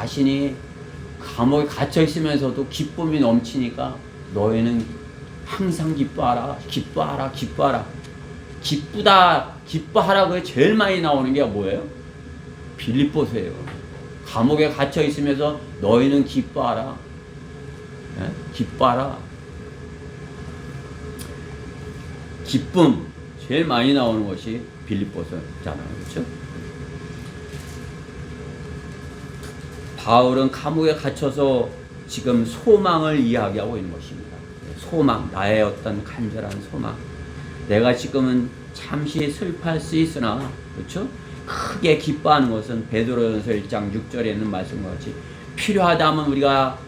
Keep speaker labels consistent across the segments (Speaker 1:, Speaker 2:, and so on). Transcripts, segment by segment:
Speaker 1: 자신이 감옥에 갇혀 있으면서도 기쁨이 넘치니까 너희는 항상 기뻐하라, 기뻐하라, 기뻐하라. 기쁘다, 기뻐하라. 그게 제일 많이 나오는 게 뭐예요? 빌립보서예요. 감옥에 갇혀 있으면서 너희는 기뻐하라. 네? 기뻐하라. 기쁨 제일 많이 나오는 것이 빌립보서잖아요. 그렇죠? 바울은 감옥에 갇혀서 지금 소망을 이야기하고 있는 것입니다. 소망, 나의 어떤 간절한 소망. 내가 지금은 잠시 슬퍼할 수 있으나, 그렇죠? 크게 기뻐하는 것은 베드로전서 1장 6절에 있는 말씀과 같이 필요하다면 우리가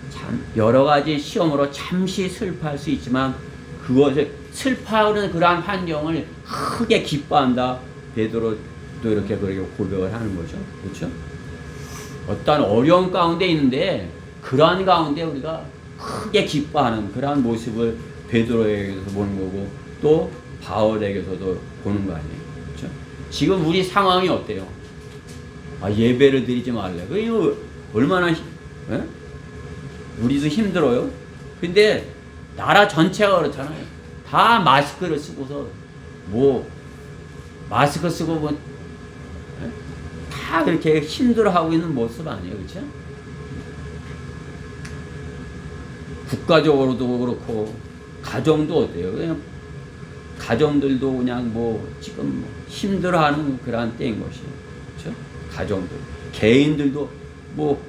Speaker 1: 참 여러 가지 시험으로 잠시 슬퍼할 수 있지만 그것을 슬퍼하는 그러한 환경을 크게 기뻐한다. 베드로도 이렇게 그렇게 고백을 하는 거죠. 그렇죠? 어떤 어려운 가운데 있는데 그러한 가운데 우리가 크게 기뻐하는 그러한 모습을 베드로에게서 보는 거고 또 바울에게서도 보는 거 아니에요. 그렇죠? 지금 우리 상황이 어때요? 예배를 드리지 말래. 이거 얼마나 우리도 힘들어요. 근데 나라 전체가 그렇잖아요. 다 마스크를 쓰고서 마스크 쓰고 다 그렇게 힘들어하고 있는 모습 아니에요. 그렇죠? 국가적으로도 그렇고 가정도 어때요? 그냥 가정들도 그냥 지금 힘들어하는 그러한 때인 것이에요. 그렇죠? 가정들, 개인들도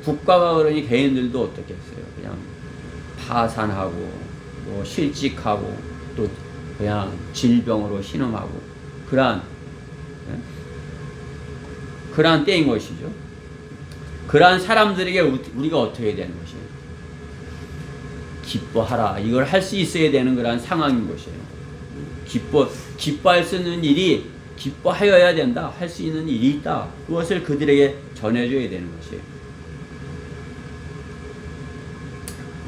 Speaker 1: 국가가 그러니 개인들도 어떻게 했어요? 그냥 파산하고 실직하고 또 그냥 질병으로 신음하고 그러한 때인 것이죠. 그러한 사람들에게 우리가 어떻게 되는 것이에요? 기뻐하라. 이걸 할 수 있어야 되는 그러한 상황인 것이에요. 기뻐할 수 있는 일이 기뻐하여야 된다. 할 수 있는 일이 있다. 그것을 그들에게 전해줘야 되는 것이에요.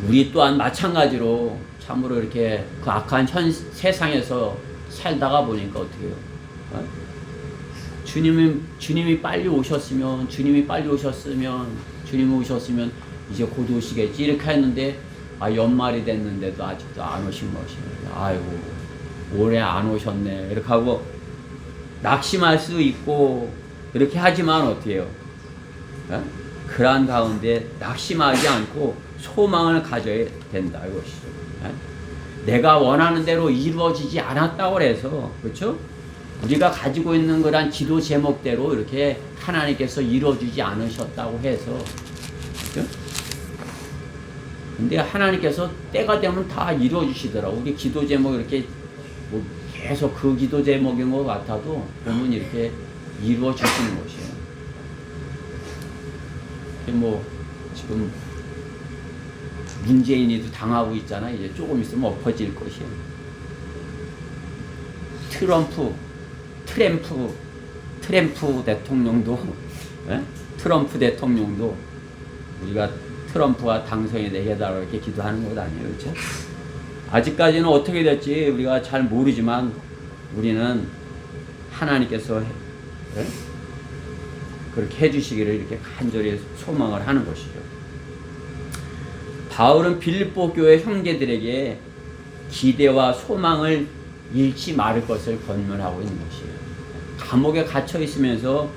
Speaker 1: 우리 또한 마찬가지로 참으로 이렇게 그 악한 세상에서 살다가 보니까 어떻게 해요? 주님이 빨리 오셨으면 주님이 오셨으면 이제 곧 오시겠지 이렇게 했는데 연말이 됐는데도 아직도 안 오신 것이에요. 아이고 올해 안 오셨네 이렇게 하고 낙심할 수 있고 그렇게 하지만 어떻게 해요? 그러한 가운데 낙심하지 않고 소망을 가져야 된다 이것이죠. 내가 원하는 대로 이루어지지 않았다고 해서 그렇죠? 우리가 가지고 있는 그런 기도 제목대로 이렇게 하나님께서 이루어주지 않으셨다고 해서 그렇죠? 근데 하나님께서 때가 되면 다 이루어주시더라고. 우리 기도 제목 이렇게 계속 그 기도 제목인 것 같아도 보면 이렇게 이루어주시는 것이에요. 지금 문재인이도 당하고 있잖아. 이제 조금 있으면 엎어질 것이에요. 트럼프 대통령도 우리가 트럼프가 당선이 되게 해달라고 이렇게 기도하는 것 아니에요. 그렇죠? 아직까지는 어떻게 될지 우리가 잘 모르지만 우리는 하나님께서 그렇게 해주시기를 이렇게 간절히 소망을 하는 것이죠. 바울은 빌립보 교회 형제들에게 기대와 소망을 잃지 말을 것을 권면하고 있는 것이에요. 감옥에 갇혀 있으면서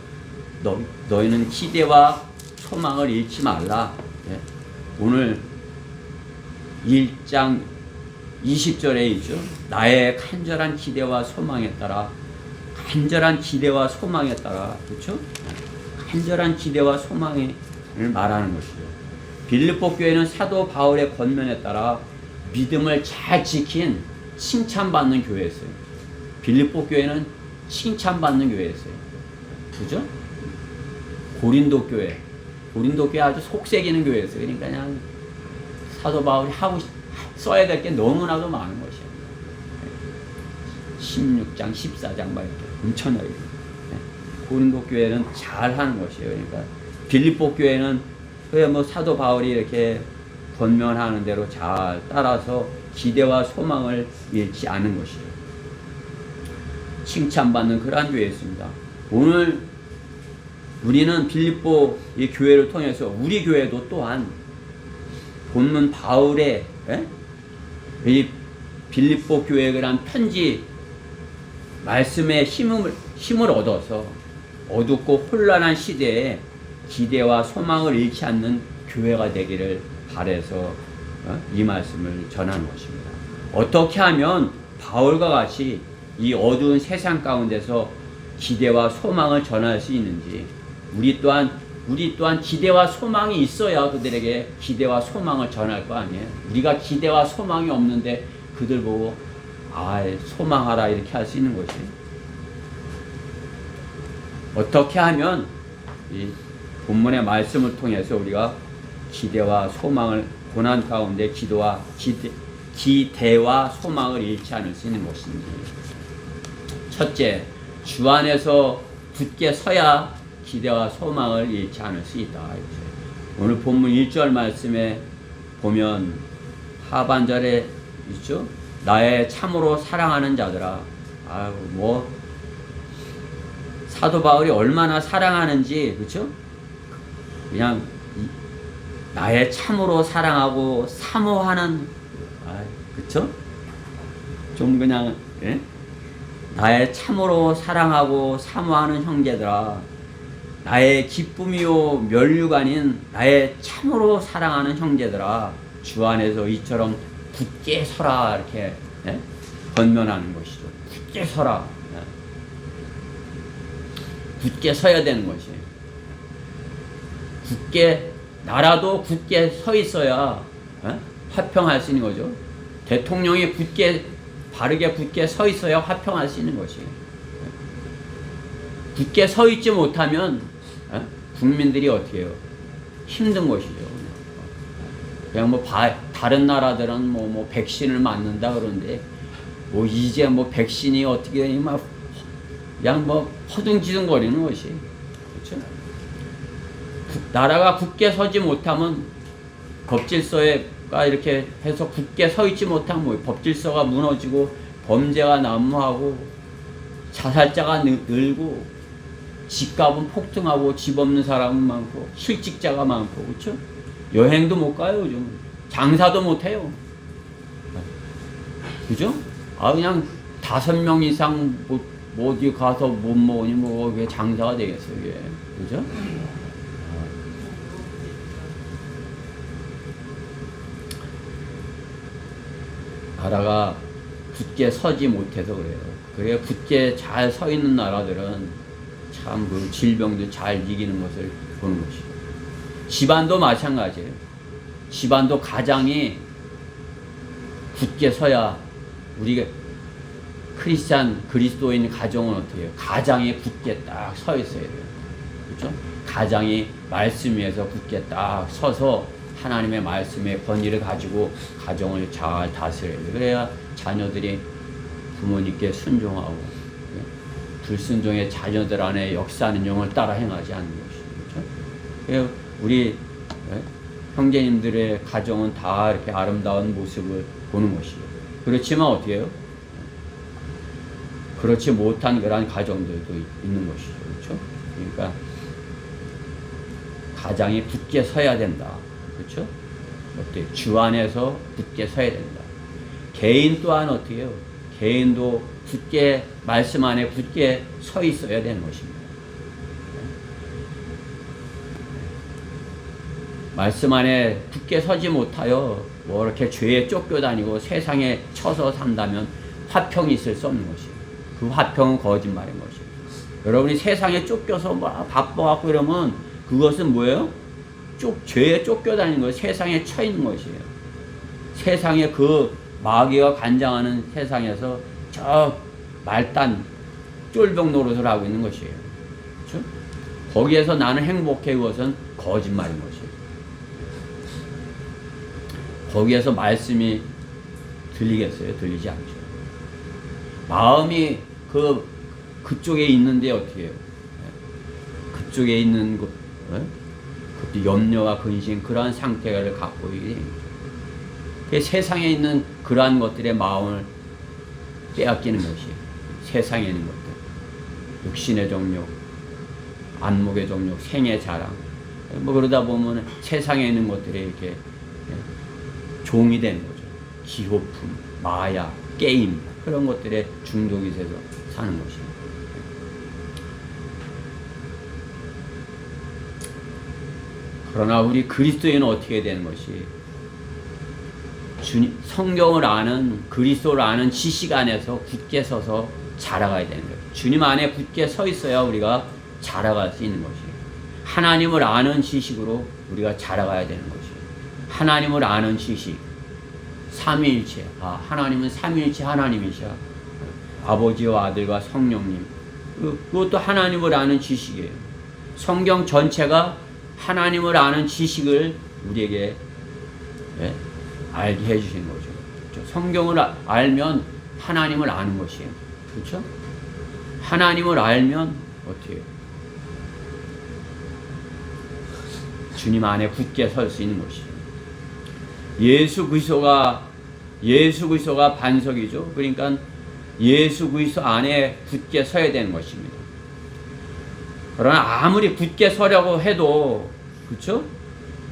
Speaker 1: 너희는 기대와 소망을 잃지 말라. 오늘 1장 20절에 있죠. 나의 간절한 기대와 소망에 따라 그렇죠? 간절한 기대와 소망을 말하는 것이죠. 빌립보 교회는 사도 바울의 권면에 따라 믿음을 잘 지킨 칭찬받는 교회였어요. 빌립보 교회는 칭찬받는 교회였어요. 그죠? 고린도 교회 아주 속색이는 교회였어요. 그러니까 그냥 사도 바울이 써야 될 게 너무나도 많은 것이에요. 16장, 14장 막 이렇게 엄청나게. 고린도 교회는 잘 하는 것이에요. 그러니까 빌립보 교회는 사도 바울이 이렇게 권면하는 대로 잘 따라서 기대와 소망을 잃지 않은 것이죠. 칭찬받는 그러한 교회였습니다. 오늘 우리는 빌립보 이 교회를 통해서 우리 교회도 또한 본문 바울의 이 빌립보 교회에 대한 편지 말씀의 힘을 얻어서 어둡고 혼란한 시대에 기대와 소망을 잃지 않는 교회가 되기를 바라서 이 말씀을 전하는 것입니다. 어떻게 하면 바울과 같이 이 어두운 세상 가운데서 기대와 소망을 전할 수 있는지, 우리 또한 기대와 소망이 있어야 그들에게 기대와 소망을 전할 거 아니에요. 우리가 기대와 소망이 없는데 그들 보고 소망하라 이렇게 할 수 있는 것이, 어떻게 하면 이 본문의 말씀을 통해서 우리가 기대와 소망을, 고난 가운데 기대와 소망을 잃지 않을 수 있는 것인지. 첫째, 주 안에서 굳게 서야 기대와 소망을 잃지 않을 수 있다. 오늘 본문 1절 말씀에 보면 하반절에 있죠. 나의 참으로 사랑하는 자들아. 사도 바울이 얼마나 사랑하는지, 그렇죠? 그냥 나의 참으로 사랑하고 사모하는, 그렇죠? 좀 그냥 나의 참으로 사랑하고 사모하는 형제들아, 나의 기쁨이요 면류가 아닌 나의 참으로 사랑하는 형제들아, 주 안에서 이처럼 굳게 서라, 이렇게 권면하는 것이죠. 굳게 서라. 굳게 서야 되는 것이. 나라도 굳게 서 있어야 화평할 수 있는 거죠. 대통령이 바르게 굳게 서 있어야 화평할 수 있는 것이. 굳게 서 있지 못하면 국민들이 어떻게 해요? 힘든 것이죠. 그냥 다른 나라들은 백신을 맞는다 그러는데, 이제 백신이 어떻게 그냥 허둥지둥거리는 것이. 그렇죠? 나라가 굳게 서지 못하면, 법질서가 이렇게 해서 굳게 서 있지 못하면 법질서가 무너지고 범죄가 난무하고 자살자가 늘고 집값은 폭등하고 집 없는 사람은 많고 실직자가 많고, 그렇죠? 여행도 못 가요, 요즘. 장사도 못 해요. 그죠? 그냥 5명 이상 어디 가서 못 먹으니 왜 장사가 되겠어요, 이게. 그죠? 나라가 굳게 서지 못해서 그래요. 그래야 굳게 잘 서 있는 나라들은 참 그 질병도 잘 이기는 것을 보는 것이죠. 집안도 마찬가지예요. 집안도 가장이 굳게 서야, 우리가 그리스도인 가정은 어떻게 해요? 가장이 굳게 딱 서 있어야 돼요. 그렇죠? 가장이 말씀 위에서 굳게 딱 서서 하나님의 말씀의 권위를 가지고 가정을 잘 다스려야 돼요. 그래야 자녀들이 부모님께 순종하고, 불순종의 자녀들 안에 역사하는 영을 따라 행하지 않는 것이죠. 그렇죠? 우리 형제님들의 가정은 다 이렇게 아름다운 모습을 보는 것이죠. 그렇지만 어떻게 해요? 그렇지 못한 그런 가정들도 있는 것이죠. 그렇죠? 그러니까 가장이 굳게 서야 된다. 그렇죠? 어때요? 주 안에서 굳게 서야 된다. 개인 또한 어떻게 해요? 개인도 굳게, 말씀 안에 굳게 서 있어야 되는 것입니다. 말씀 안에 굳게 서지 못하여 이렇게 죄에 쫓겨다니고 세상에 쳐서 산다면 화평이 있을 수 없는 것이에요. 그 화평은 거짓말인 것이에요. 여러분이 세상에 쫓겨서 바빠갖고 이러면 그것은 뭐예요? 죄에 쫓겨다니는 거예요. 세상에 처있는 것이에요. 세상에 그 마귀가 관장하는 세상에서 저 말단 쫄병 노릇을 하고 있는 것이에요. 그렇죠? 거기에서 나는 행복해, 그것은 거짓말인 것이에요. 거기에서 말씀이 들리겠어요? 들리지 않죠. 마음이 그쪽에 있는데 어떻게 해요? 그쪽에 있는 그것도 염려와 근심, 그러한 상태를 갖고 있게 세상에 있는 그러한 것들의 마음을 빼앗기는 것이, 세상에 있는 것들, 육신의 정욕, 안목의 정욕, 생의 자랑, 뭐 그러다 보면 세상에 있는 것들이 이렇게 종이 되는 거죠. 기호품, 마약, 게임 그런 것들에 중독이 돼서 사는 것입니다. 그러나 우리 그리스도인은 어떻게 되는 것이 성경을 아는 그리스도를 아는 지식 안에서 굳게 서서 자라가야 되는 거예요. 주님 안에 굳게 서 있어야 우리가 자라갈 수 있는 것이에요. 하나님을 아는 지식으로 우리가 자라가야 되는 것이에요. 하나님을 아는 지식, 삼위일체. 하나님은 삼위일체 하나님이셔. 아버지와 아들과 성령님. 그것도 하나님을 아는 지식이에요. 성경 전체가 하나님을 아는 지식을 우리에게 알게 해주시는 거죠. 그렇죠? 성경을 알면 하나님을 아는 것이에요. 그렇죠? 하나님을 알면 어떻게 해요? 주님 안에 굳게 설 수 있는 것이죠. 예수 그리스도가 반석이죠. 그러니까 예수 그리스도 안에 굳게 서야 되는 것입니다. 그러나 아무리 굳게 서려고 해도 그렇죠?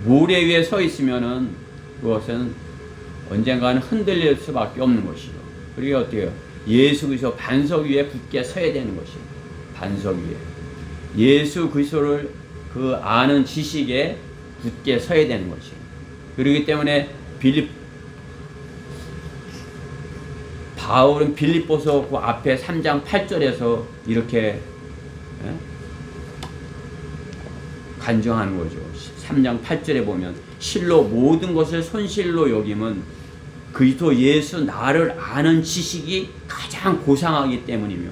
Speaker 1: 모래 위에 서 있으면은 그것은 언젠가는 흔들릴 수밖에 없는 것이죠. 그리고 어떻게 해요? 예수 그리스도 반석 위에 굳게 서야 되는 것이에요. 반석 위에 예수 그리스도를 그 아는 지식에 굳게 서야 되는 것이에요. 그렇기 때문에 바울은 빌립보서 그 앞에 3장 8절에서 이렇게 간증하는 거죠. 3장 8절에 보면 실로 모든 것을 손실로 여김은 그리스도 예수 나를 아는 지식이 가장 고상하기 때문이며.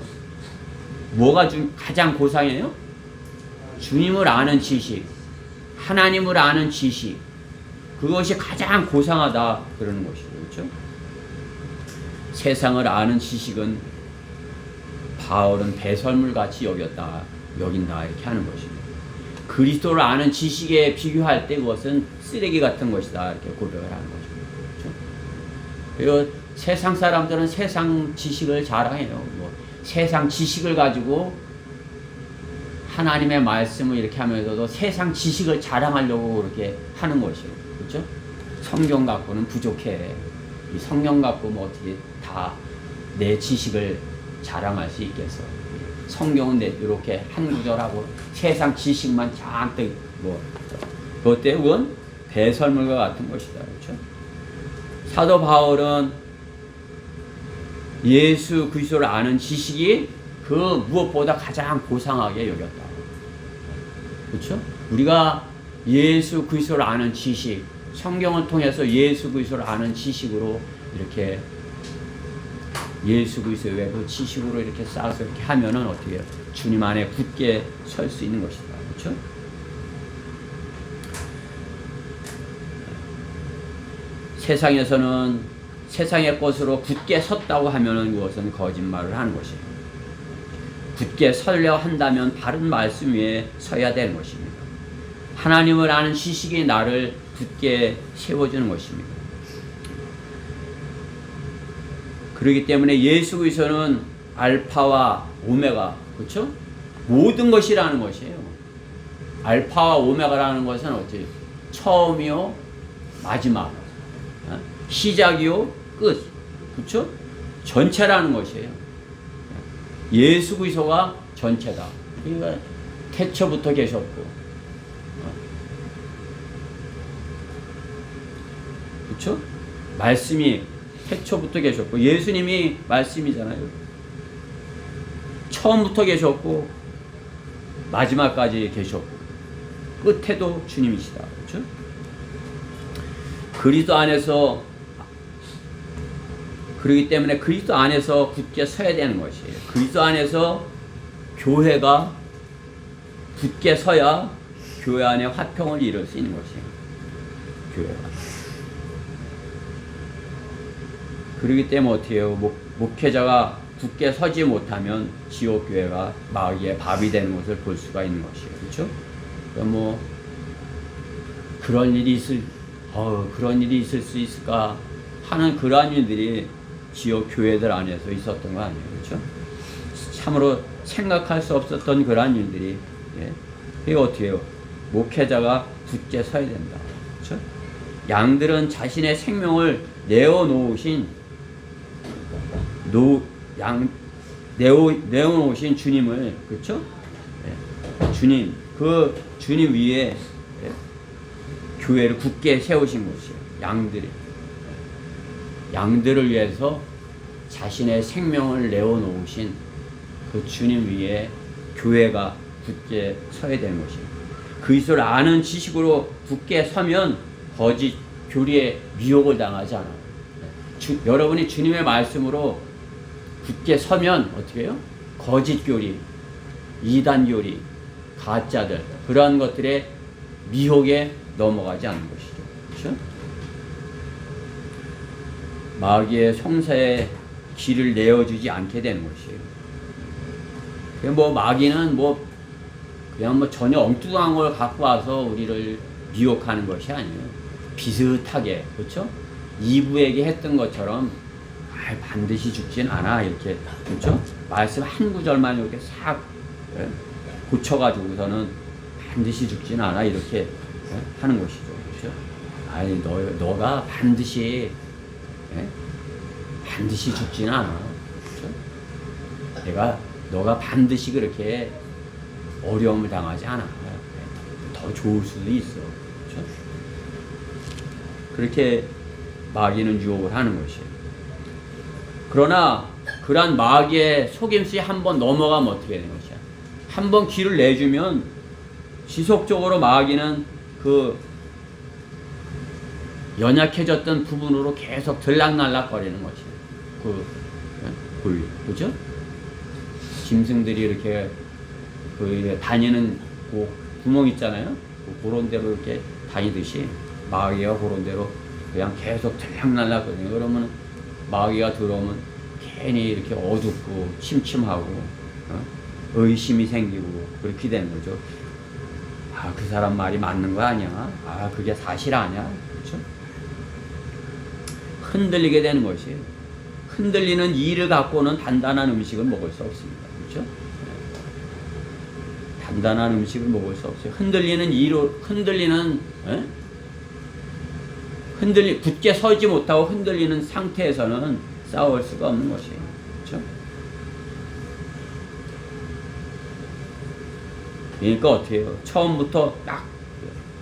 Speaker 1: 뭐가 가장 고상해요? 주님을 아는 지식, 하나님을 아는 지식, 그것이 가장 고상하다 그러는 것이죠. 그렇죠? 세상을 아는 지식은 바울은 배설물같이 여긴다 이렇게 하는 것입니다. 그리스도를 아는 지식에 비교할 때 그것은 쓰레기 같은 것이다 이렇게 고백을 하는 거죠. 그렇죠? 그리고 세상 사람들은 세상 지식을 자랑해요. 뭐 세상 지식을 가지고 하나님의 말씀을 이렇게 하면서도 세상 지식을 자랑하려고 그렇게 하는 것이에요. 그렇죠? 성경 갖고는 부족해. 이 성경 갖고 뭐 어떻게 다 내 지식을 자랑할 수 있겠어. 성경은 이렇게 한 구절하고 세상 지식만 잔뜩 그것 때문에 그건 배설물과 같은 것이다. 그렇죠? 사도 바울은 예수 그리스도를 아는 지식이 그 무엇보다 가장 고상하게 여겼다. 그렇죠? 우리가 예수 그리스도를 아는 지식, 성경을 통해서 예수 그리스도를 아는 지식으로 이렇게 예수 그리스도의 외부 지식으로 이렇게 쌓아서 이렇게 하면은 어떻게 해요? 주님 안에 굳게 설 수 있는 것이다. 그렇죠? 세상에서는 세상의 것으로 굳게 섰다고 하면은 그것은 거짓말을 하는 것이에요. 굳게 서려 한다면 바른 말씀 위에 서야 되는 것입니다. 하나님을 아는 지식이 나를 굳게 세워주는 것입니다. 그렇기 때문에 예수 그리스도는 알파와 오메가, 그렇죠? 모든 것이라는 것이에요. 알파와 오메가라는 것은 어찌 처음이요, 마지막, 시작이요, 끝, 그렇죠? 전체라는 것이에요. 예수 그리스도가 전체다. 그러니까 태초부터 계셨고, 그렇죠? 말씀이 태초부터 계셨고, 예수님이 말씀이잖아요. 처음부터 계셨고 마지막까지 계셨고 끝에도 주님이시다. 그렇죠? 그리스도 안에서, 그렇기 때문에 그리스도 안에서 굳게 서야 되는 것이에요. 그리스도 안에서 교회가 굳게 서야 교회 안에 화평을 이룰 수 있는 것이에요. 교회가. 그렇기 때문에 어떻게 해요? 목회자가 굳게 서지 못하면 지옥교회가 마귀의 밥이 되는 것을 볼 수가 있는 것이에요. 그렇죠? 그러니까 그런 일이 있을 수 있을까 하는 그러한 일들이 지옥교회들 안에서 있었던 거 아니에요. 그렇죠? 참으로 생각할 수 없었던 그러한 일들이 이거 어떻게 해요? 목회자가 굳게 서야 된다. 그렇죠? 양들은 자신의 생명을 내어놓으신 내어놓으신 주님을, 그렇죠? 예. 주님, 그 주님 위에, 예, 교회를 굳게 세우신 것이에요. 양들을 위해서 자신의 생명을 내어놓으신 그 주님 위에 교회가 굳게 서야 되는 것이에요. 그리스도를 아는 지식으로 굳게 서면 거짓 교리에 미혹을 당하지 않아요. 여러분이 주님의 말씀으로 굳게 서면 어떻게 해요? 거짓 교리, 이단 교리, 가짜들, 그러한 것들의 미혹에 넘어가지 않는 것이죠. 그렇죠? 마귀의 송사에 길을 내어주지 않게 되는 것이에요. 뭐 마귀는 그냥 전혀 엉뚱한 걸 갖고 와서 우리를 미혹하는 것이 아니에요. 비슷하게, 그렇죠? 이브에게 했던 것처럼 반드시 죽진 않아, 이렇게, 그렇죠? 말씀 한 구절만 이렇게 싹 고쳐가지고서는 반드시 죽진 않아, 이렇게 하는 것이죠. 그렇죠? 아니, 너가 반드시 죽진 않아. 그렇죠? 너가 반드시 그렇게 어려움을 당하지 않아. 더 좋을 수도 있어. 그렇죠? 그렇게 마귀는 유혹을 하는 것이에요. 그러나 그러한 마귀의 속임수에 한번 넘어가면 어떻게 되는 것이야? 한번 길을 내주면 지속적으로 마귀는 그 연약해졌던 부분으로 계속 들락날락거리는 것이에요. 그죠? 짐승들이 이렇게 다니는 구멍 있잖아요. 그런 대로 이렇게 다니듯이 마귀가 그런 대로 그냥 계속 들락날락거리는. 그러면 마귀가 들어오면 괜히 이렇게 어둡고 침침하고 의심이 생기고 그렇게 되는 거죠. 그 사람 말이 맞는 거 아니야? 그게 사실 아니야? 그렇죠? 흔들리게 되는 것이에요. 흔들리는 이를 갖고는 단단한 음식을 먹을 수 없습니다. 그렇죠? 단단한 음식을 먹을 수 없어요. 굳게 서지 못하고 흔들리는 상태에서는 싸울 수가 없는 것이에요. 그렇죠? 그러니까 어떻게 해요? 처음부터 딱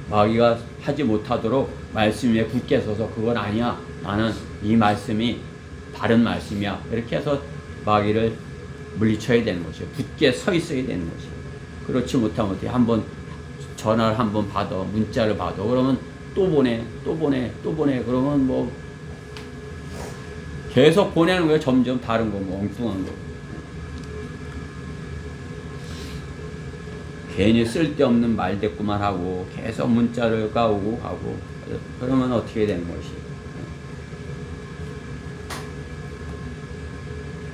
Speaker 1: 마귀가 하지 못하도록 말씀 위에 굳게 서서 그건 아니야. 나는 이 말씀이 다른 말씀이야. 이렇게 해서 마귀를 물리쳐야 되는 것이에요. 굳게 서 있어야 되는 것이에요. 그렇지 못하면 어떻게 한번 전화를 한번 받아, 문자를 받아. 그러면 또 보내. 그러면 계속 보내는 거예요. 점점 다른 거, 엉뚱한 거. 괜히 쓸데없는 말대꾸만 하고 계속 문자를 가오고 가고. 그러면 어떻게 되는 것이?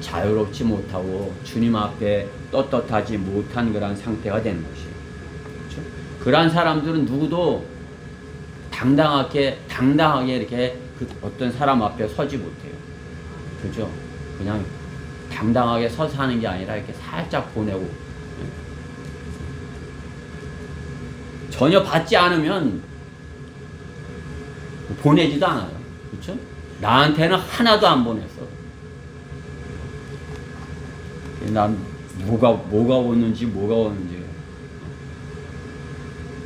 Speaker 1: 자유롭지 못하고 주님 앞에 떳떳하지 못한 그런 상태가 되는 것이에요. 그렇죠? 그러한 사람들은 누구도 당당하게 이렇게 어떤 사람 앞에 서지 못해요. 그죠? 그냥 당당하게 서서 하는 게 아니라 이렇게 살짝 보내고, 전혀 받지 않으면 보내지도 않아요. 그렇죠? 나한테는 하나도 안 보냈어. 난 뭐가 오는지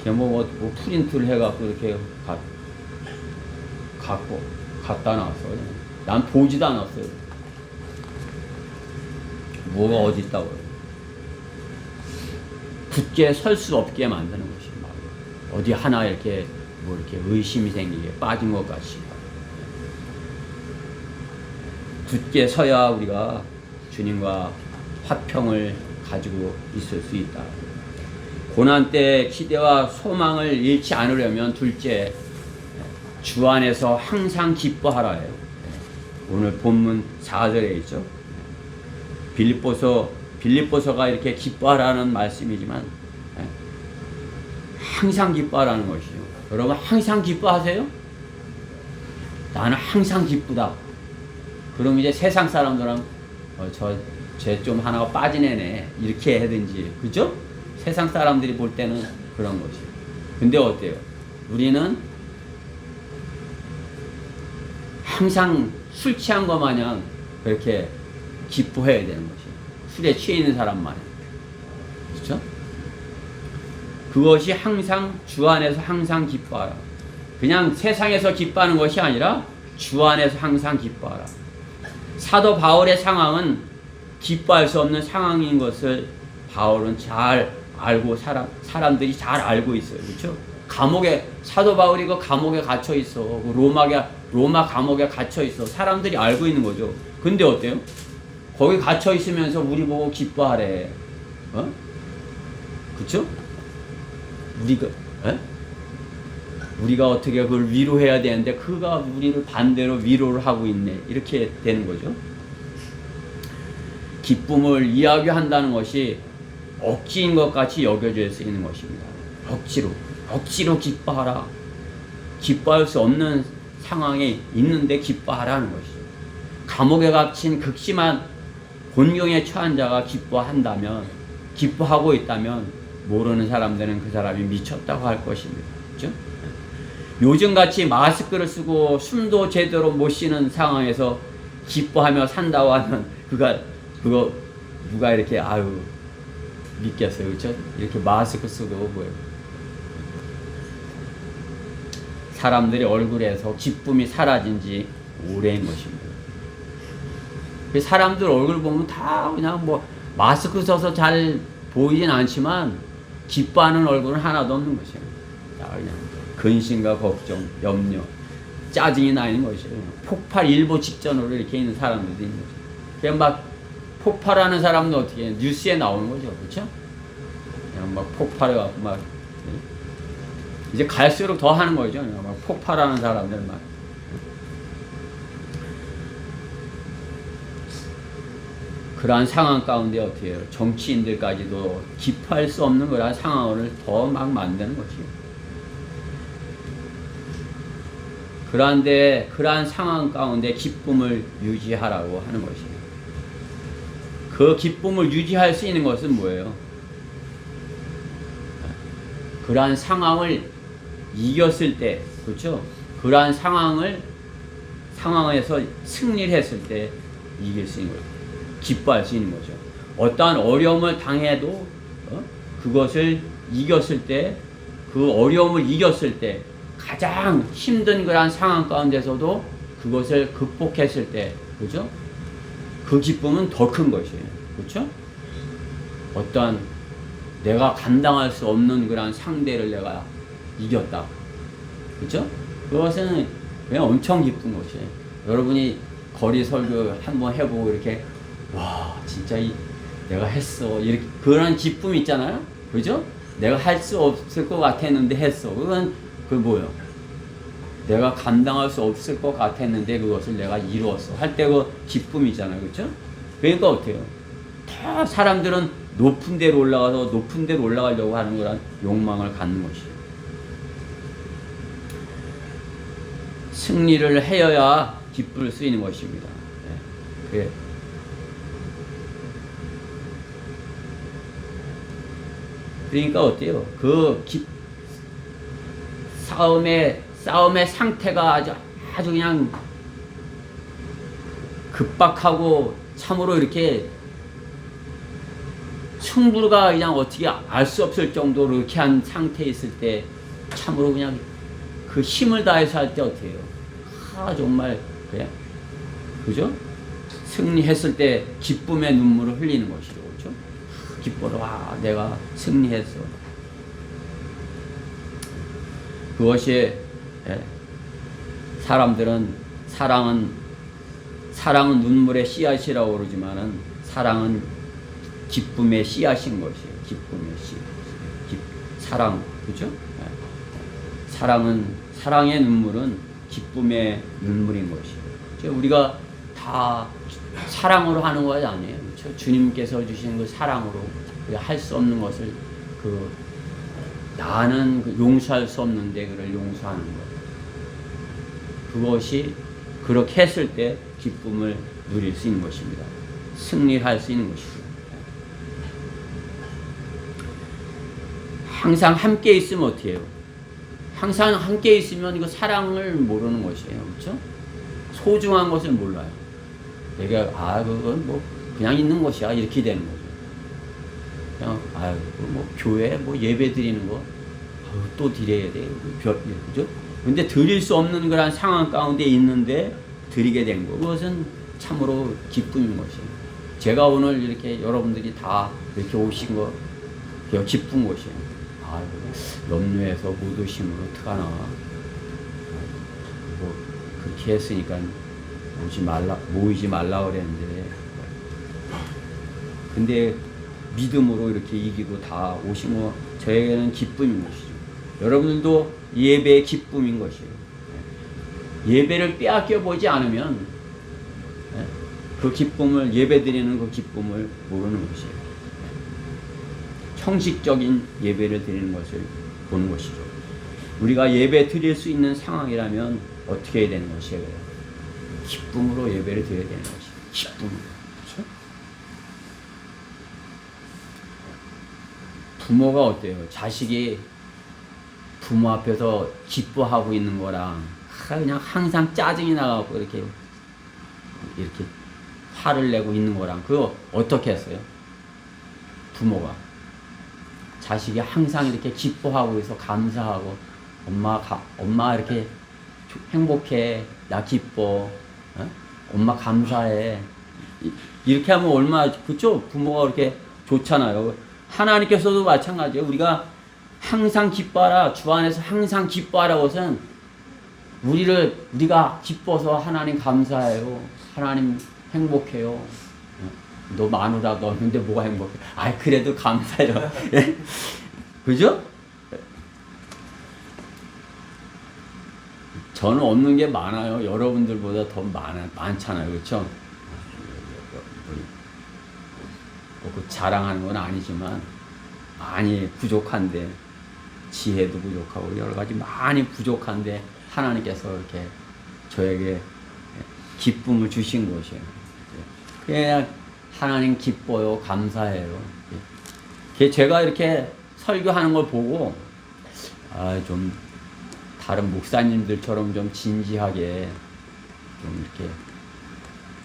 Speaker 1: 그냥 프린트를 해갖고 이렇게 갖다 놨어요. 난 보지도 않았어요. 뭐가 어디 있다고요. 굳게 설 수 없게 만드는 것이 어디 하나 이렇게 이렇게 의심이 생기게 빠진 것 같이. 굳게 서야 우리가 주님과 화평을 가지고 있을 수 있다. 고난 때 기대와 소망을 잃지 않으려면 둘째, 주 안에서 항상 기뻐하라예요. 오늘 본문 4절에 있죠. 빌립보서가 이렇게 기뻐하라는 말씀이지만 항상 기뻐하라는 것이죠. 여러분 항상 기뻐하세요? 나는 항상 기쁘다. 그럼 이제 세상 사람들은 쟤 좀 하나가 빠진 애네 이렇게 하든지, 그죠? 세상 사람들이 볼 때는 그런 거지. 근데 어때요? 우리는 항상 술 취한 것 마냥 그렇게 기뻐해야 되는 것이. 술에 취해 있는 사람 마냥. 그렇죠? 그것이 항상 주 안에서 항상 기뻐하라. 그냥 세상에서 기뻐하는 것이 아니라 주 안에서 항상 기뻐하라. 사도 바울의 상황은 기뻐할 수 없는 상황인 것을 바울은 잘 알고 사람들이 잘 알고 있어요. 그렇죠? 감옥에 사도 바울이 그 감옥에 갇혀 있어. 그 로마 감옥에 갇혀 있어. 사람들이 알고 있는 거죠. 근데 어때요? 거기 갇혀 있으면서 우리 보고 기뻐하래. 어? 그렇죠? 우리가 어떻게 그걸 위로해야 되는데 그가 우리를 반대로 위로를 하고 있네. 이렇게 되는 거죠. 기쁨을 이야기한다는 것이 억지인 것 같이 여겨질 수 있는 것입니다. 억지로 기뻐하라. 기뻐할 수 없는 상황에 있는데 기뻐하라는 것이죠. 감옥에 갇힌 극심한 곤경에 처한 자가 기뻐하고 있다면 모르는 사람들은 그 사람이 미쳤다고 할 것입니다. 그렇죠? 요즘같이 마스크를 쓰고 숨도 제대로 못 쉬는 상황에서 기뻐하며 산다고 하면 그거 누가 이렇게 믿겠어요. 그렇죠? 이렇게 마스크 쓰고 뭐예요? 사람들이 얼굴에서 기쁨이 사라진 지 오래인 것입니다. 사람들 얼굴 보면 다 그냥 마스크 써서 잘 보이진 않지만 기뻐하는 얼굴은 하나도 없는 것이에요. 그냥 근심과 걱정, 염려, 짜증이 나 있는 것이에요. 폭발 일보 직전으로 이렇게 있는 사람들도 있는 거죠. 그냥 막 폭발하는 사람도 어떻게 해요? 뉴스에 나오는 거죠. 그렇죠? 그냥 막 폭발해갖고 막 이제 갈수록 더 하는 거죠. 그냥 막 폭발하는 사람들 막. 그러한 상황 가운데 어떻게 해요? 정치인들까지도 기뻐할 수 없는 그러한 상황을 더 막 만드는 것이에요. 그러한 상황 가운데 기쁨을 유지하라고 하는 것이에요. 그 기쁨을 유지할 수 있는 것은 뭐예요? 그러한 상황을 이겼을 때, 그렇죠? 그러한 상황에서 승리를 했을 때 이길 수 있는 거예요. 기뻐할 수 있는 거죠. 어떠한 어려움을 당해도 그것을 이겼을 때, 그 어려움을 이겼을 때 가장 힘든 그러한 상황 가운데서도 그것을 극복했을 때, 그죠? 그 기쁨은 더 큰 것이에요. 그렇죠? 어떠한 내가 감당할 수 없는 그러한 상대를 내가 이겼다. 그렇죠? 그것은 그냥 엄청 기쁜 것이에요. 여러분이 거리 설교 한번 해보고 이렇게 와 진짜 내가 했어 이렇게 그런 기쁨이 있잖아요. 그죠? 내가 할 수 없을 것 같았는데 했어. 그건 뭐예요? 내가 감당할 수 없을 것 같았는데 그것을 내가 이루었어 할 때 그 기쁨이잖아요. 그렇죠? 그러니까 어때요? 다 사람들은 높은 데로 올라가서 높은 데로 올라가려고 하는 거란 욕망을 갖는 것이에요. 승리를 하여야 기쁠 수 있는 것입니다. 네. 그러니까 어때요? 싸움의 상태가 아주 그냥 급박하고 참으로 이렇게 승부가 그냥 어떻게 알 수 없을 정도로 이렇게 한 상태에 있을 때 참으로 그냥 그 힘을 다해서 할 때 어떻게 해요? 정말 그래. 그죠? 승리했을 때 기쁨의 눈물을 흘리는 것이죠. 그렇죠? 기뻐라. 내가 승리했어. 그것이 사람들은 사랑은 눈물의 씨앗이라고 그러지만은 사랑은 기쁨의 씨앗인 것이에요. 기쁨의 씨앗. 사랑. 그죠? 사랑의 눈물은 기쁨의 눈물인 것이에요. 우리가 다 사랑으로 하는 것이 아니에요. 그렇죠? 주님께서 주신 그 사랑으로 할 수 없는 것을 나는 용서할 수 없는데 그를 용서하는 것. 그것이 그렇게 했을 때 기쁨을 누릴 수 있는 것입니다. 승리할 수 있는 것이죠. 항상 함께 있으면 어떻게 해요? 항상 함께 있으면 이거 사랑을 모르는 것이에요. 그렇죠? 소중한 것을 몰라요. 내가 그건 뭐 그냥 있는 것이야 이렇게 되는 거죠. 그냥 뭐 교회 뭐 예배 드리는 거 또 드려야 돼. 그죠? 근데 드릴 수 없는 그런 상황 가운데 있는데 드리게 된 거. 그것은 참으로 기쁨인 것이에요. 제가 오늘 이렇게 여러분들이 다 이렇게 오신 거 기쁜 것이에요. 염려해서 못 오시면 어떡하나. 뭐 그렇게 했으니까 모이지 말라 그랬는데. 근데 믿음으로 이렇게 이기고 다 오신 거 저에게는 기쁨인 것이죠. 여러분들도 예배의 기쁨인 것이에요. 예배를 빼앗겨 보지 않으면 그 기쁨을 예배 드리는 그 기쁨을 모르는 것이에요. 형식적인 예배를 드리는 것을 보는 것이죠. 우리가 예배 드릴 수 있는 상황이라면 어떻게 해야 되는 것이에요? 기쁨으로 예배를 드려야 되는 것이에요. 기쁨. 그렇죠? 부모가 어때요? 자식이 부모 앞에서 기뻐하고 있는 거랑 그냥 항상 짜증이 나갖고 이렇게 화를 내고 있는 거랑 그거 어떻게 했어요? 부모가 자식이 항상 이렇게 기뻐하고 있어 감사하고 엄마 이렇게 행복해 나 기뻐 엄마 감사해 이렇게 하면 얼마나 그쵸? 부모가 그렇게 좋잖아요. 하나님께서도 마찬가지예요. 우리가 항상 기뻐하라 주 안에서 항상 기뻐하라고 해서는 우리가 기뻐서 하나님 감사해요. 하나님 행복해요. 너 마누라 너 없는데 뭐가 행복해? 그래도 감사해요. 그죠? 저는 없는 게 많아요. 여러분들보다 더 많잖아요. 그렇죠? 뭐 자랑하는 건 아니지만 많이 부족한데 지혜도 부족하고 여러 가지 많이 부족한데 하나님께서 이렇게 저에게 기쁨을 주신 것이에요. 그냥 하나님 기뻐요, 감사해요. 제가 이렇게 설교하는 걸 보고 좀 다른 목사님들처럼 좀 진지하게 좀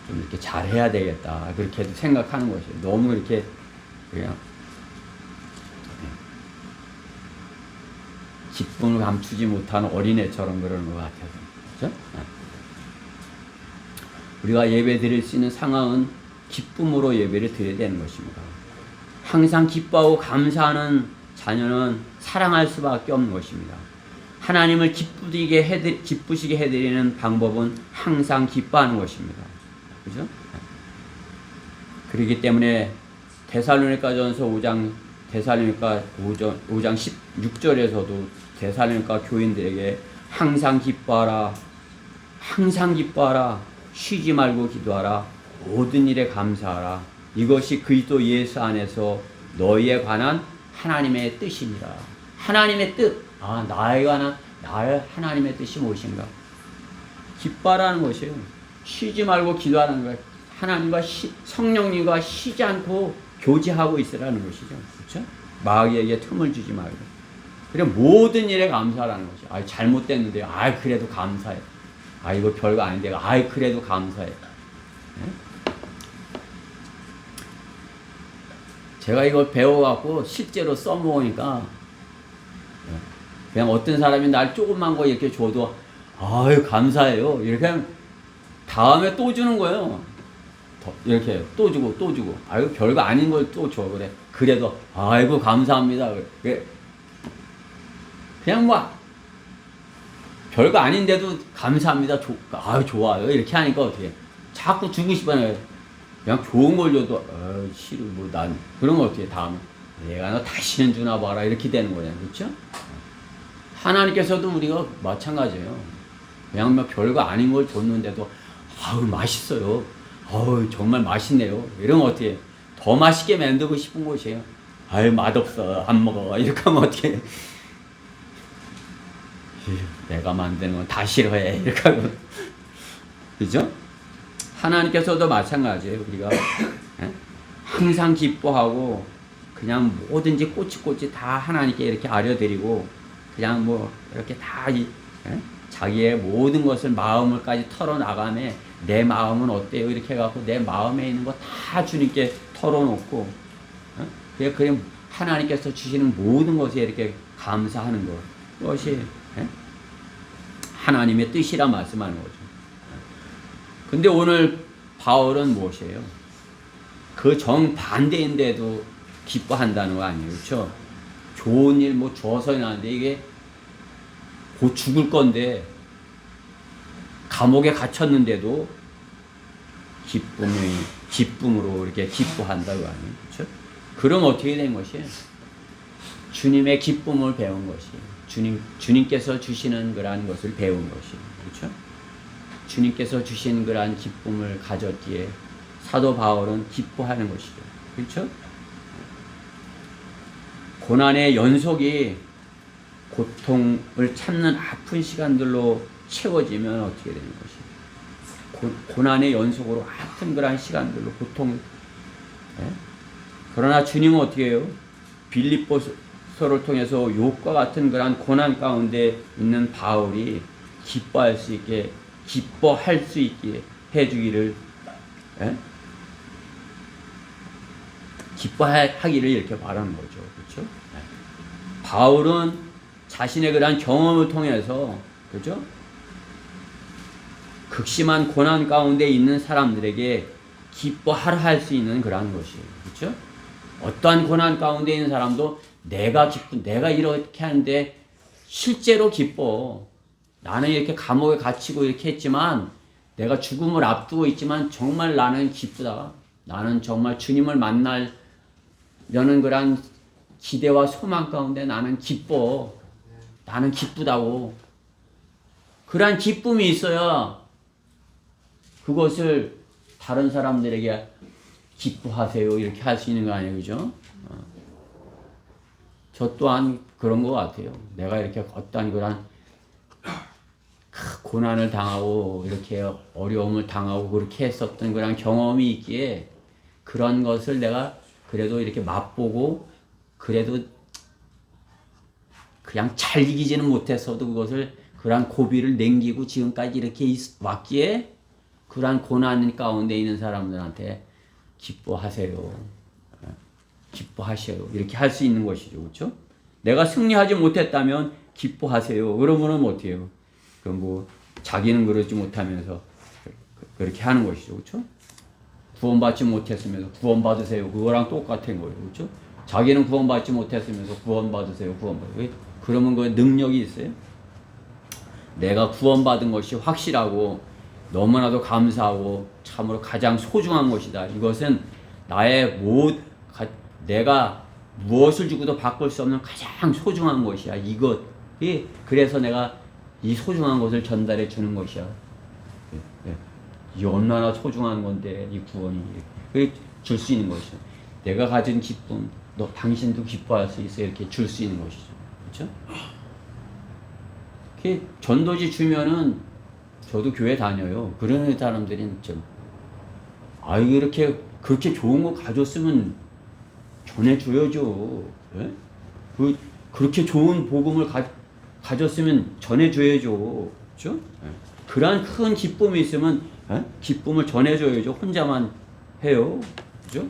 Speaker 1: 이렇게 잘해야 되겠다 그렇게 생각하는 것이에요. 너무 이렇게 그냥 기쁨을 감추지 못하는 어린애처럼 그러는 것 같아서. 그렇죠? 우리가 예배 드릴 수 있는 상황은 기쁨으로 예배를 드려야 되는 것입니다. 항상 기뻐하고 감사하는 자녀는 사랑할 수밖에 없는 것입니다. 하나님을 기쁘시게 해드리는 방법은 항상 기뻐하는 것입니다. 그죠? 그렇기 때문에 데살로니가전서 5장 16절에서도 데살로니가 교인들에게 항상 기뻐하라, 쉬지 말고 기도하라, 모든 일에 감사하라. 이것이 그리스도 예수 안에서 너희에 관한 하나님의 뜻이니라. 하나님의 뜻. 나에 관한 하나님의 뜻이 무엇인가? 기뻐하라는 것이에요. 쉬지 말고 기도하는 거예요. 하나님과 성령님과 쉬지 않고 교제하고 있으라는 것이죠. 그렇죠? 마귀에게 틈을 주지 말고. 그리고 모든 일에 감사하라는 것이죠. 잘못됐는데, 그래도 감사해. 이거 별거 아닌데, 그래도 감사해. 네? 제가 이걸 배워갖고 실제로 써먹으니까, 그냥 어떤 사람이 날 조그만 거 이렇게 줘도, 감사해요. 이렇게 하면 다음에 또 주는 거예요. 이렇게 또 주고. 별거 아닌 걸 또 줘. 그래도, 아이고, 감사합니다. 그냥 별거 아닌데도 감사합니다. 좋아요. 이렇게 하니까 어떻게 자꾸 주고 싶어요. 그냥 좋은 걸 줘도 싫어. 난 그런 거 어떻게 다음에 내가 너 다시는 주나 봐라 이렇게 되는 거예요. 그렇죠? 하나님께서도 우리가 마찬가지예요. 그냥 별거 아닌 걸 줬는데도 맛있어요. 정말 맛있네요. 이러면 어떻게 더 맛있게 만들고 싶은 것이에요. 맛없어. 안 먹어. 이렇게 하면 어떻게 내가 만드는 건 다 싫어해. 이렇게 하고. 그죠? 하나님께서도 마찬가지예요. 우리가 항상 기뻐하고 그냥 뭐든지 꼬치꼬치 다 하나님께 이렇게 아려드리고 그냥 뭐 이렇게 다 자기의 모든 것을 마음을까지 털어나가네. 내 마음은 어때요? 이렇게 해갖고 내 마음에 있는 거 다 주님께 털어놓고 그냥 하나님께서 주시는 모든 것에 이렇게 감사하는 것. 그것이 하나님의 뜻이라 말씀하는 거죠. 근데 오늘 바울은 무엇이에요? 그 정반대인데도 기뻐한다는 거 아니에요. 그렇죠? 좋은 일 뭐 줘서 나는데 이게 곧 죽을 건데 감옥에 갇혔는데도 기쁨으로 이렇게 기뻐한다고 하네요. 그렇죠? 그럼 어떻게 된 것이에요? 주님의 기쁨을 배운 것이 주님께서 주시는 그러한 것을 배운 것이 그렇죠? 주님께서 주신 그러한 기쁨을 가졌기에 사도 바울은 기뻐하는 것이죠. 그렇죠? 고난의 연속이 고통을 참는 아픈 시간들로 채워지면 어떻게 되는 것이 고난의 연속으로 아픈 그러한 시간들로 고통. 그러나 주님은 어떻게 해요? 빌립보서를 통해서 욕과 같은 그러한 고난 가운데 있는 바울이 기뻐할 수 있게 해주기를 기뻐하기를 이렇게 말하는 거죠. 그렇죠? 바울은 자신의 그러한 경험을 통해서 그렇죠? 극심한 고난 가운데 있는 사람들에게 기뻐하라 할 수 있는 그러한 것이에요. 그렇죠? 어떠한 고난 가운데 있는 사람도 내가 이렇게 하는데 실제로 기뻐. 나는 이렇게 감옥에 갇히고 이렇게 했지만 내가 죽음을 앞두고 있지만 정말 나는 기쁘다. 나는 정말 주님을 만나려는 그런 기대와 소망 가운데 나는 기뻐. 나는 기쁘다고. 그러한 기쁨이 있어야 그것을 다른 사람들에게 기뻐하세요 이렇게 할 수 있는 거 아니에요. 그죠? 저 또한 그런 것 같아요. 내가 이렇게 어떠한 그런 고난을 당하고 이렇게 어려움을 당하고 그렇게 했었던 그런 경험이 있기에 그런 것을 내가 그래도 이렇게 맛보고 그래도 그냥 잘 이기지는 못했어도 그것을 그런 고비를 넘기고 지금까지 이렇게 왔기에 그러한 고난 가운데 있는 사람들한테 기뻐하세요. 기뻐하셔요. 이렇게 할 수 있는 것이죠. 그렇죠? 내가 승리하지 못했다면 기뻐하세요. 그러면은 어떻게 해요? 뭐 자기는 그러지 못하면서 그렇게 하는 것이죠. 그렇죠? 구원받지 못했으면서 구원받으세요. 그거랑 똑같은 거예요. 그렇죠? 자기는 구원받지 못했으면서 구원받으세요. 그러면 그 능력이 있어요? 내가 구원받은 것이 확실하고 너무나도 감사하고 참으로 가장 소중한 것이다. 이것은 내가 무엇을 주고도 바꿀 수 없는 가장 소중한 것이야. 이것이 그래서 내가 이 소중한 것을 전달해 주는 것이야. 이 얼마나 소중한 건데 이 구원이 줄 수 있는 것이죠. 내가 가진 기쁨, 당신도 기뻐할 수 있어 이렇게 줄 수 있는 것이죠. 그렇죠? 전도지 주면은 저도 교회 다녀요. 그런 사람들이 이렇게 그렇게 좋은 거 가졌으면 전해줘야죠. 예? 그렇게 좋은 복음을 가졌으면 전해줘야죠. 그렇죠? 예. 그러한 큰 기쁨이 있으면 기쁨을 전해줘야죠. 혼자만 해요. 그렇죠?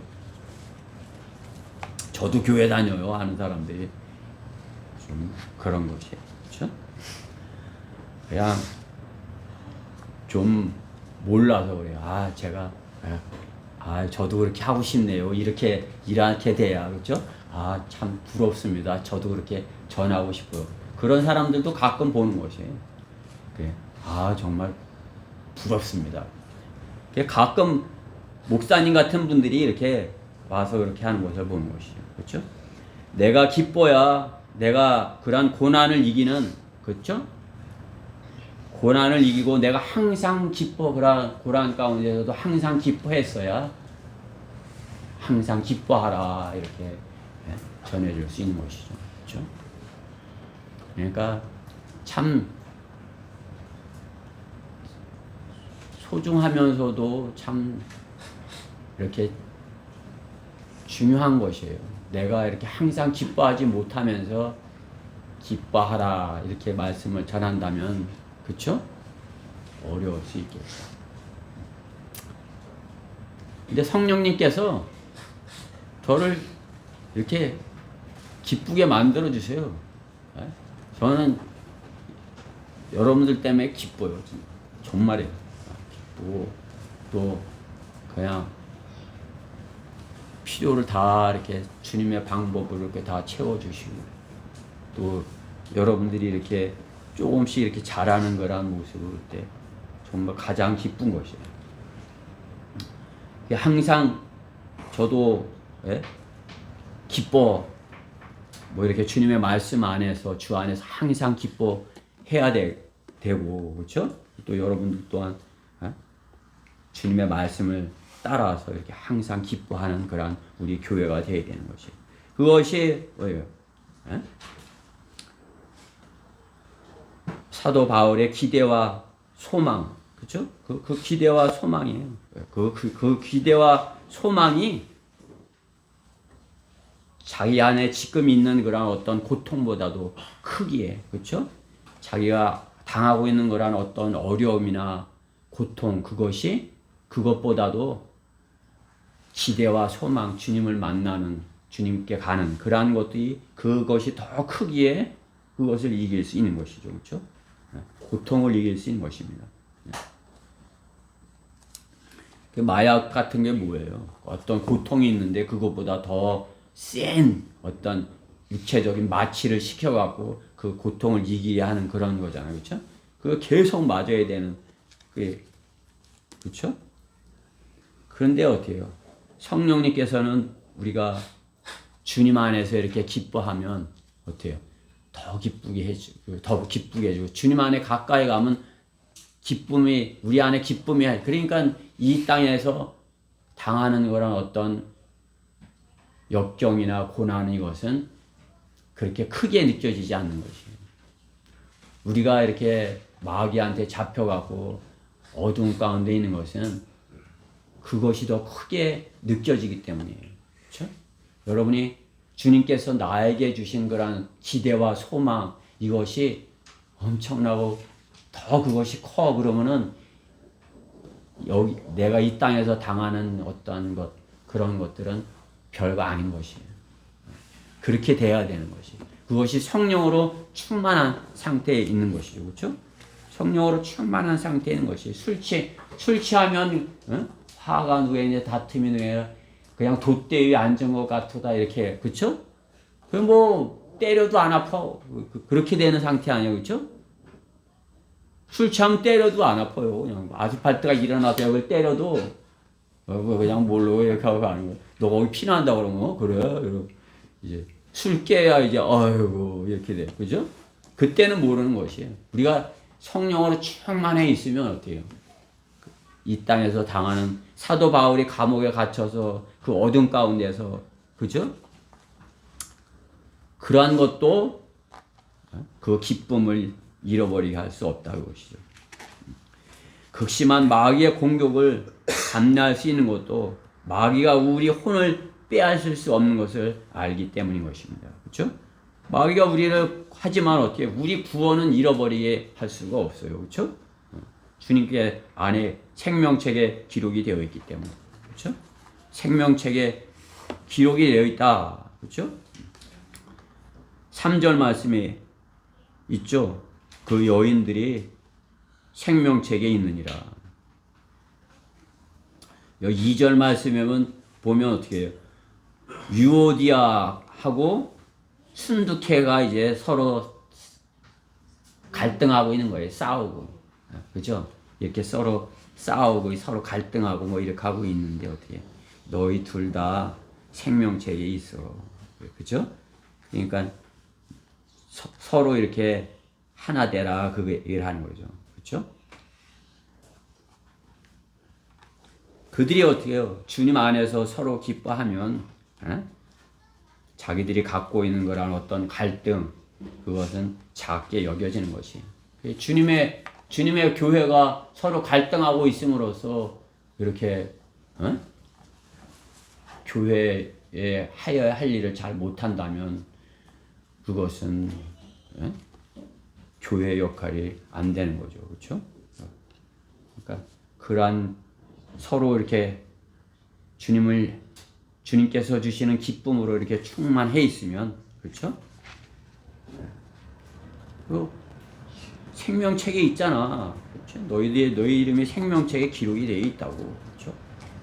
Speaker 1: 저도 교회 다녀요. 하는 사람들이 좀 그런 것이. 그렇죠? 그냥 좀 몰라서 그래요. 제가 저도 그렇게 하고 싶네요. 이렇게 돼야 그렇죠? 참 부럽습니다. 저도 그렇게 전하고 싶어요. 그런 사람들도 가끔 보는 것이에요. 정말 부럽습니다. 가끔 목사님 같은 분들이 이렇게 와서 그렇게 하는 것을 보는 것이죠. 그렇죠? 내가 기뻐야 내가 그런 고난을 이기는 그렇죠? 고난을 이기고 내가 항상 고난 가운데서도 항상 기뻐했어야 항상 기뻐하라 이렇게 전해줄 수 있는 것이죠. 그렇죠? 그러니까 참 소중하면서도 참 이렇게 중요한 것이에요. 내가 이렇게 항상 기뻐하지 못하면서 기뻐하라 이렇게 말씀을 전한다면, 그쵸? 어려울 수 있겠죠. 근데 성령님께서 저를 이렇게 기쁘게 만들어 주세요. 저는 여러분들 때문에 기뻐요. 정말이에요. 기쁘고 또 그냥 필요를 다 이렇게 주님의 방법으로 이렇게 다 채워주시고, 또 여러분들이 이렇게 조금씩 이렇게 잘하는 거란 모습을 볼 때 정말 가장 기쁜 것이에요. 항상 저도 기뻐, 뭐 이렇게 주님의 말씀 안에서, 주 안에서 항상 기뻐해야 되고, 그렇죠? 또 여러분들 또한 주님의 말씀을 따라서 이렇게 항상 기뻐하는 그런 우리 교회가 되어야 되는 것이. 그것이 뭐예요? 사도 바울의 기대와 소망, 그렇죠? 그 기대와 소망이에요. 그 기대와 소망이 자기 안에 지금 있는 그런 어떤 고통보다도 크기에, 그렇죠? 자기가 당하고 있는 그런 어떤 어려움이나 고통, 그것보다도 기대와 소망, 주님을 만나는, 주님께 가는 그러한 것들이, 그것이 더 크기에 그것을 이길 수 있는 것이죠. 그렇죠? 고통을 이길 수 있는 것입니다. 마약 같은 게 뭐예요? 어떤 고통이 있는데 그것보다 더 센 어떤 육체적인 마취를 시켜갖고 그 고통을 이기게 하는 그런 거잖아요. 그렇죠? 그거 계속 맞아야 되는, 그렇죠? 그런데 어때요? 성령님께서는 우리가 주님 안에서 이렇게 기뻐하면 어때요? 더 기쁘게 해주고, 주님 안에 가까이 가면 기쁨이, 우리 안에 기쁨이, 그러니까 이 땅에서 당하는 그런 어떤 역경이나 고난, 이것은 그렇게 크게 느껴지지 않는 것이에요. 우리가 이렇게 마귀한테 잡혀가고 어두운 가운데 있는 것은 그것이 더 크게 느껴지기 때문이에요. 그렇죠? 여러분이 주님께서 나에게 주신 그런 기대와 소망, 이것이 엄청나고 더 그것이 커, 그러면은 여기 내가 이 땅에서 당하는 어떤 것, 그런 것들은 별거 아닌 것이에요. 그렇게 돼야 되는 것이, 그것이 성령으로 충만한 상태에 있는 것이죠. 그렇죠? 성령으로 충만한 상태에 있는 것이. 술 취하면 화가 누에, 다툼이 누에, 그냥 돛대 위에 앉은 것 같다, 이렇게. 그렇죠? 그 뭐 때려도 안 아파. 그렇게 되는 상태 아니에요. 그렇죠? 술 취하면 때려도 안 아파요. 그냥 아스팔트가 일어나서 여기 때려도 그냥 뭘로 이렇게 하고 가는 거야. 너 거기 피난다 그러면 그래. 이러고 이제 술 깨야 이제 아이고 이렇게 돼. 그죠? 그때는 모르는 것이에요. 우리가 성령으로 충만해 있으면 어때요? 이 땅에서 당하는, 사도 바울이 감옥에 갇혀서 그 어둠 가운데서, 그죠? 그러한 것도 그 기쁨을 잃어버리게 할 수 없다는 것이죠. 극심한 마귀의 공격을 감내할 수 있는 것도 마귀가 우리 혼을 빼앗을 수 없는 것을 알기 때문인 것입니다. 그렇죠? 마귀가 우리를, 하지만 어떻게 우리 구원은 잃어버리게 할 수가 없어요. 그렇죠? 주님께 안에 생명책에 기록이 되어 있기 때문에. 그렇죠? 생명책에 기록이 되어 있다. 그렇죠? 3절 말씀에 있죠. 그 여인들이 생명책에 있느니라. 여기 2절 말씀에 보면 어떻게 해요? 유오디아하고 순두케가 이제 서로 갈등하고 있는 거예요. 싸우고. 그죠? 이렇게 서로 싸우고 서로 갈등하고 뭐 이렇게 하고 있는데 어떻게? 너희 둘 다 생명책에 있어. 그죠? 그러니까 서로 이렇게 하나 되라, 그 얘기를 하는 거죠. 그렇죠? 그들이 어떻게 해요? 주님 안에서 서로 기뻐하면 자기들이 갖고 있는 거란 어떤 갈등, 그것은 작게 여겨지는 것이에요. 주님의 교회가 서로 갈등하고 있음으로써 이렇게 교회에 하여야 할 일을 잘 못한다면 그것은 교회 역할이 안 되는 거죠. 그렇죠? 그러니까 그러한 서로 이렇게 주님께서 주시는 기쁨으로 이렇게 충만해 있으면, 그렇죠? 그 생명책에 있잖아. 그렇죠? 너희 이름이 생명책에 기록이 되어 있다고. 그렇죠?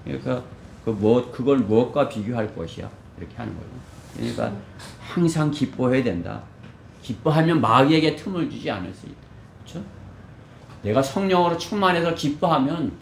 Speaker 1: 그러니까 그걸 무엇과 비교할 것이야? 이렇게 하는 거예요. 그러니까 항상 기뻐해야 된다. 기뻐하면 마귀에게 틈을 주지 않을 수 있다. 그렇죠? 내가 성령으로 충만해서 기뻐하면